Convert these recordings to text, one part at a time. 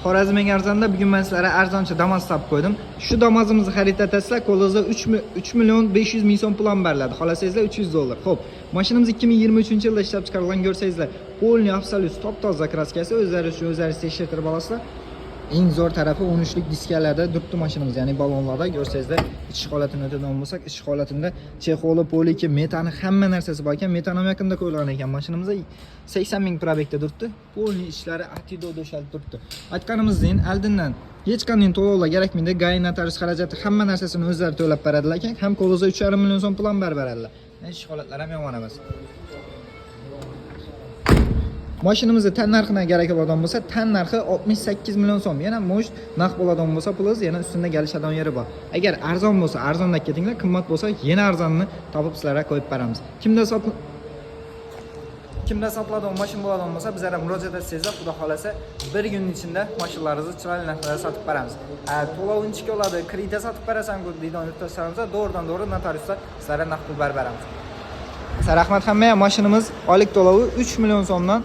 Xorazmning arzonda bugun men sizlarga arzoncha Damas topib qo'ydim. Shu Damasimizni xarid etasizlar, qo'lingizda 3 million 500 ming so'm pul beriladi. Xohlasangizlar $300. Xo'p, mashinamiz 2023-yilda ishlab chiqarilgan ko'rsangizlar, polni absolyut top-toza kraskasi, o'zlaringiz tekshirtirib olasizlar. Eng zo'r tarafi 13 lik diskalarda duribdi mashinamiz, ya'ni balonlarda ko'rsangizlar, ichish holatini o'tadan bo'lsak, ichish holatida chexoli, poliki, metani hamma narsasi bor ekan. Metan ham yaqinda qo'yilgan ekan. Mashinamizda 80 ming probekda duribdi. Polni ishlari atido doshalib turibdi. Aytganimizdek, oldindan hech qanday to'lovlar kerakmaydi. Gay notarius xarajati hamma narsasini o'zlari to'lab beradilar ekan. Ham qo'lingizda 3,5 million so'm pul ham beradilar. Ish holatlari ham yomon emas. Mashinamizda tan narxidan kerak bo'ladigan bo'lsa, tan narxi 68 million so'm. Yana mo'sh narx bo'ladigan bo'lsa, pulingiz yana ustida galishadigan yeri bor. Agar arzon bo'lsa, arzondan ketinglar, qimmat bo'lsa, yana arzonni topib sizlarga qo'yib beramiz. Kimda sotiladigan mashina bo'ladigan bo'lsa, bizlarga murojaat etsangizlar, xudo xolasa, bir kunning ichida mashinalaringizni chiroyli narxlarda sotib beramiz. To'lovni oladi, kreditda sotib berasan-ku deydigan yurtdoshlarimizga to'g'ridan-to'g'ri notariusda sizlarga naqd pul beramiz. Rahmat hammaga. Mashinamiz oylik to'lovi 3 million so'mdan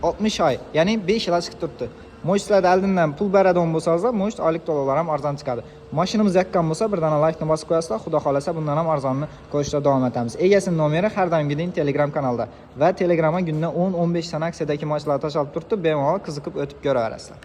60 oy, ya'ni 5 yil chiqib turibdi. Mo'shlarga oldindan pul beradigan bo'lsangiz, mo'sh oylik to'lovlar ham arzon chiqadi. Mashinamiz yaqqan bo'lsa, birdan like-ni bosib qo'yasizlar. Xudo xolasa, bundan ham arzonni ko'rishda davom etamiz. Egasining nomeri har doimgidek Telegram kanalda va Telegramga kunda 10-15 tana aksiyadagi mashinalar tashlab turibdi. Bemalol qiziqib o'tib ko'raverasizlar.